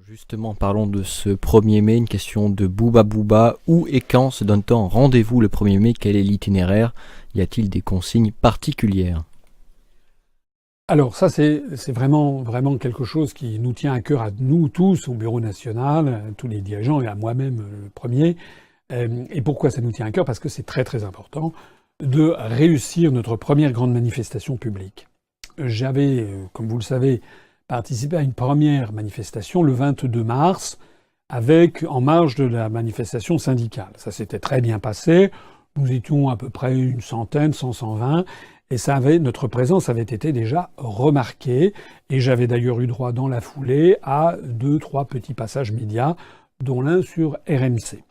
Justement, parlons de ce 1er mai, une question de Booba Booba. Où et quand se donne-t-on rendez-vous le 1er mai? Quel est l'itinéraire? Y a-t-il des consignes particulières? Alors ça, c'est vraiment quelque chose qui nous tient à cœur à nous tous, au Bureau national, à tous les dirigeants et à moi-même le premier. Et pourquoi ça nous tient à cœur? Parce que c'est très très important de réussir notre première grande manifestation publique. J'avais, comme vous le savez, participé à une première manifestation le 22 mars, avec en marge de la manifestation syndicale. Ça s'était très bien passé. Nous étions à peu près une centaine, 120. Et notre présence avait été déjà remarquée. Et j'avais d'ailleurs eu droit dans la foulée à 2-3 petits passages médias, dont l'un sur RMC.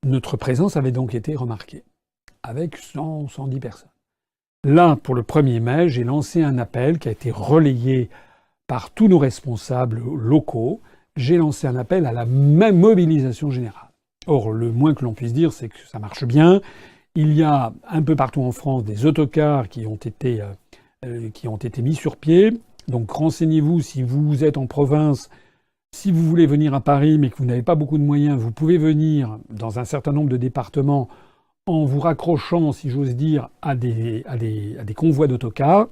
Notre présence avait donc été remarquée, avec 110 personnes. Là, pour le 1er mai, j'ai lancé un appel qui a été relayé par tous nos responsables locaux. J'ai lancé un appel à la même mobilisation générale. Or, le moins que l'on puisse dire, c'est que ça marche bien. Il y a un peu partout en France des autocars qui ont été mis sur pied. Donc renseignez-vous si vous êtes en province, si vous voulez venir à Paris mais que vous n'avez pas beaucoup de moyens, vous pouvez venir dans un certain nombre de départements en vous raccrochant, si j'ose dire, à des convois d'autocars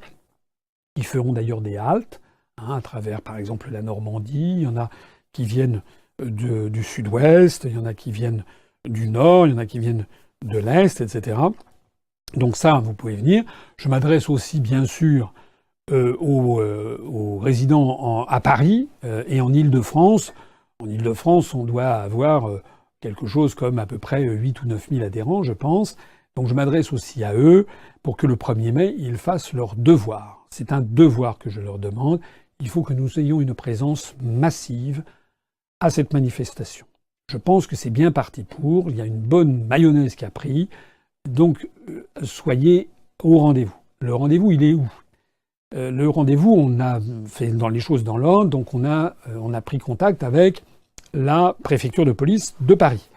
qui feront d'ailleurs des haltes à travers par exemple la Normandie. Il y en a qui viennent du sud-ouest, il y en a qui viennent du nord, il y en a qui viennent de l'Est, etc. Donc ça, vous pouvez venir. Je m'adresse aussi, bien sûr, aux résidents à Paris et en Île-de-France. En Île-de-France, on doit avoir quelque chose comme à peu près 8 ou 9 000 adhérents, je pense. Donc je m'adresse aussi à eux pour que le 1er mai, ils fassent leur devoir. C'est un devoir que je leur demande. Il faut que nous ayons une présence massive à cette manifestation. Je pense que c'est bien parti pour. Il y a une bonne mayonnaise qui a pris. Donc, soyez au rendez-vous. Le rendez-vous, il est où? Le rendez-vous, on a fait dans les choses dans l'ordre. Donc, on a pris contact avec la préfecture de police de Paris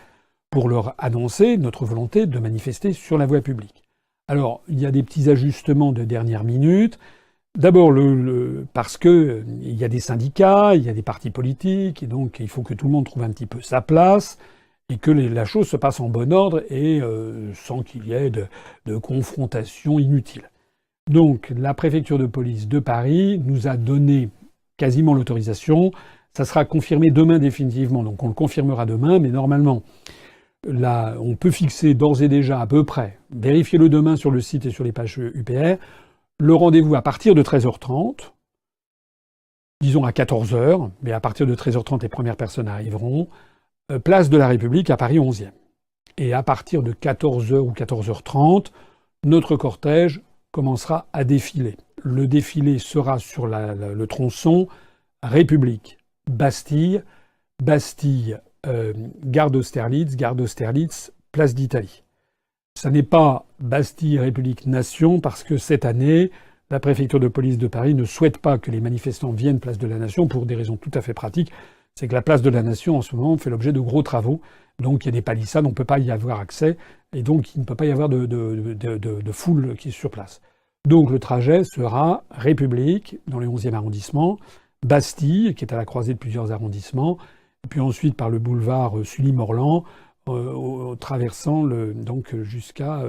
pour leur annoncer notre volonté de manifester sur la voie publique. Alors, il y a des petits ajustements de dernière minute. D'abord, parce que il y a des syndicats, il y a des partis politiques, et donc il faut que tout le monde trouve un petit peu sa place, et que la chose se passe en bon ordre et sans qu'il y ait de confrontation inutile. Donc, la préfecture de police de Paris nous a donné quasiment l'autorisation. Ça sera confirmé demain définitivement, donc on le confirmera demain, mais normalement, là, on peut fixer d'ores et déjà à peu près, vérifiez-le demain sur le site et sur les pages UPR, le rendez-vous à partir de 13h30, disons à 14h, mais à partir de 13h30, les premières personnes arriveront, place de la République à Paris 11e. Et à partir de 14h ou 14h30, notre cortège commencera à défiler. Le défilé sera sur le tronçon République, Bastille, Bastille, gare d'Austerlitz, place d'Italie. Ça n'est pas Bastille, République, Nation, parce que cette année, la préfecture de police de Paris ne souhaite pas que les manifestants viennent place de la Nation pour des raisons tout à fait pratiques. C'est que la place de la Nation, en ce moment, fait l'objet de gros travaux. Donc, il y a des palissades, on ne peut pas y avoir accès. Et donc, il ne peut pas y avoir de foule qui est sur place. Donc, le trajet sera République, dans le 11e arrondissement, Bastille, qui est à la croisée de plusieurs arrondissements, et puis ensuite par le boulevard Sully-Morland, traversant donc jusqu'à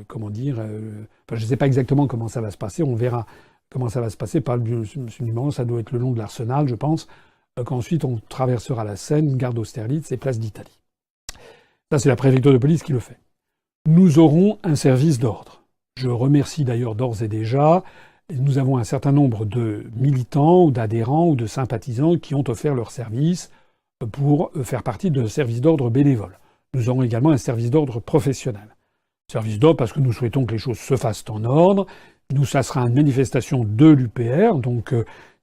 comment dire enfin, je ne sais pas exactement comment ça va se passer, on verra comment ça va se passer. Par le moment, ça doit être le long de l'Arsenal, je pense, qu'ensuite on traversera la Seine, gare d'Austerlitz et place d'Italie. Ça, c'est la préfecture de police qui le fait. Nous aurons un service d'ordre. Je remercie d'ailleurs d'ores et déjà. Nous avons un certain nombre de militants ou d'adhérents ou de sympathisants qui ont offert leur service pour faire partie de services d'ordre bénévoles. Nous aurons également un service d'ordre professionnel. Service d'ordre parce que nous souhaitons que les choses se fassent en ordre. Nous, ça sera une manifestation de l'UPR. Donc,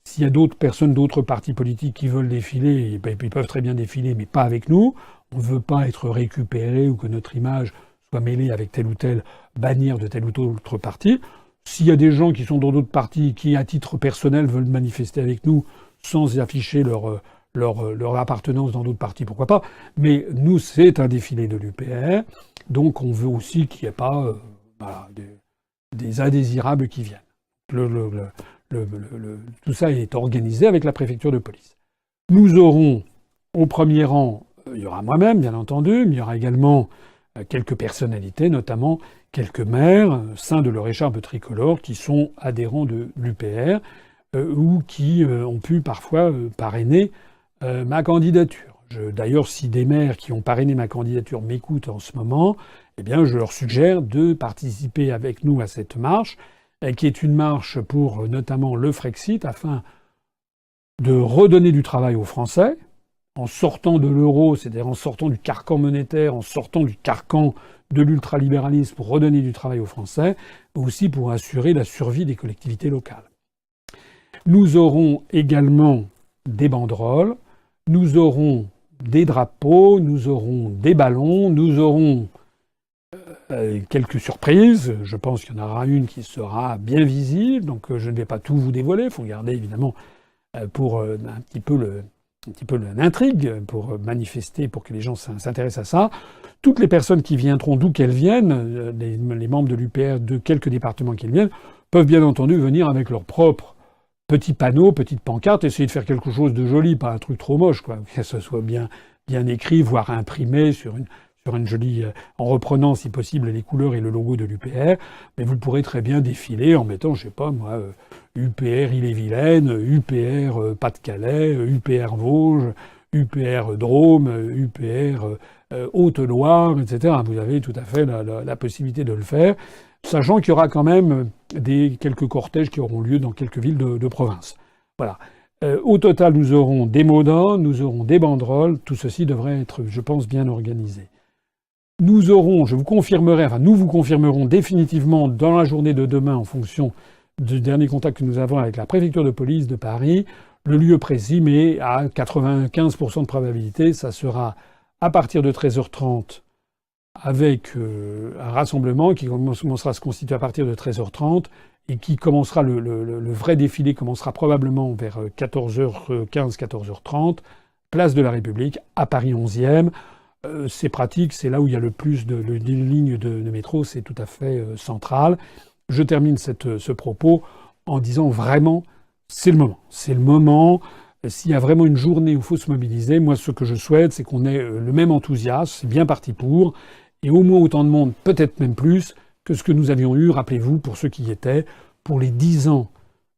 s'il y a d'autres personnes, d'autres partis politiques qui veulent défiler, ben, ils peuvent très bien défiler, mais pas avec nous. On ne veut pas être récupéré ou que notre image soit mêlée avec telle ou telle bannière de tel ou tel autre parti. S'il y a des gens qui sont dans d'autres partis qui, à titre personnel, veulent manifester avec nous sans afficher leur appartenance dans d'autres partis, pourquoi pas. Mais nous, c'est un défilé de l'UPR, donc on veut aussi qu'il n'y ait pas des indésirables qui viennent. Tout ça est organisé avec la préfecture de police. Nous aurons au premier rang, il y aura moi-même, bien entendu, mais il y aura également quelques personnalités, notamment quelques maires, sein de leur écharpe tricolore, qui sont adhérents de l'UPR ou qui ont pu parfois parrainer ma candidature. D'ailleurs, si des maires qui ont parrainé ma candidature m'écoutent en ce moment, eh bien, je leur suggère de participer avec nous à cette marche, qui est une marche pour notamment le Frexit, afin de redonner du travail aux Français, en sortant de l'euro, c'est-à-dire en sortant du carcan monétaire, en sortant du carcan de l'ultralibéralisme pour redonner du travail aux Français, mais aussi pour assurer la survie des collectivités locales. Nous aurons également des banderoles, nous aurons des drapeaux, nous aurons des ballons, nous aurons quelques surprises. Je pense qu'il y en aura une qui sera bien visible, donc je ne vais pas tout vous dévoiler. Il faut garder évidemment pour un petit peu l'intrigue, pour manifester, pour que les gens s'intéressent à ça. Toutes les personnes qui viendront, d'où qu'elles viennent, les membres de l'UPR, de quelques départements qu'ils viennent, peuvent bien entendu venir avec leur propre petits panneaux, petites pancartes, essayer de faire quelque chose de joli, pas un truc trop moche, quoi, que ce soit bien écrit, voire imprimé sur une jolie, en reprenant si possible les couleurs et le logo de l'UPR. Mais vous pourrez très bien défiler en mettant, je sais pas moi, UPR Ille-et-Vilaine, UPR Pas-de-Calais, UPR Vosges, UPR Drôme, UPR Haute-Loire, etc. Vous avez tout à fait la possibilité de le faire, sachant qu'il y aura quand même quelques cortèges qui auront lieu dans quelques villes de province. Voilà. Au total, nous aurons des mots d'ordre, nous aurons des banderoles. Tout ceci devrait être, je pense, bien organisé. Nous aurons, nous vous confirmerons définitivement dans la journée de demain, en fonction du dernier contact que nous avons avec la préfecture de police de Paris, le lieu précis, mais à 95% de probabilité, ça sera à partir de 13h30 avec un rassemblement qui commencera à se constituer à partir de 13h30 et qui commencera, le vrai défilé commencera probablement vers 14h15, 14h30, place de la République, à Paris 11e. C'est pratique, c'est là où il y a le plus de lignes de métro, c'est tout à fait central. Je termine ce propos en disant vraiment, c'est le moment. C'est le moment. S'il y a vraiment une journée où il faut se mobiliser, moi ce que je souhaite, c'est qu'on ait le même enthousiasme, c'est bien parti pour, et au moins autant de monde, peut-être même plus, que ce que nous avions eu, rappelez-vous, pour ceux qui y étaient, pour les 10 ans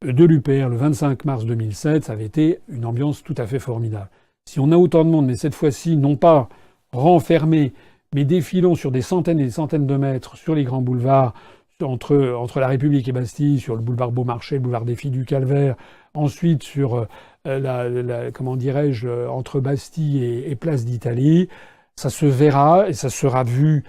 de l'UPR, le 25 mars 2007, ça avait été une ambiance tout à fait formidable. Si on a autant de monde, mais cette fois-ci, non pas renfermés, mais défilant sur des centaines et des centaines de mètres sur les grands boulevards, entre la République et Bastille, sur le boulevard Beaumarchais, le boulevard des Filles du Calvaire, ensuite sur comment dirais-je, entre Bastille et Place d'Italie, ça se verra et ça sera vu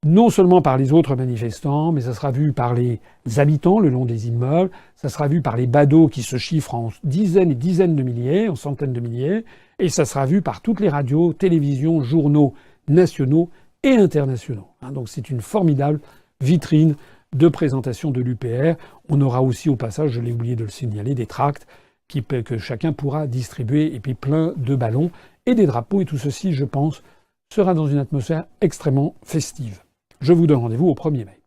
non seulement par les autres manifestants, mais ça sera vu par les habitants le long des immeubles, ça sera vu par les badauds qui se chiffrent en dizaines et dizaines de milliers, en centaines de milliers, et ça sera vu par toutes les radios, télévisions, journaux nationaux et internationaux. Donc c'est une formidable vitrine de présentation de l'UPR. On aura aussi au passage, je l'ai oublié de le signaler, des tracts que chacun pourra distribuer, et puis plein de ballons et des drapeaux, et tout ceci, je pense, sera dans une atmosphère extrêmement festive. Je vous donne rendez-vous au 1er mai.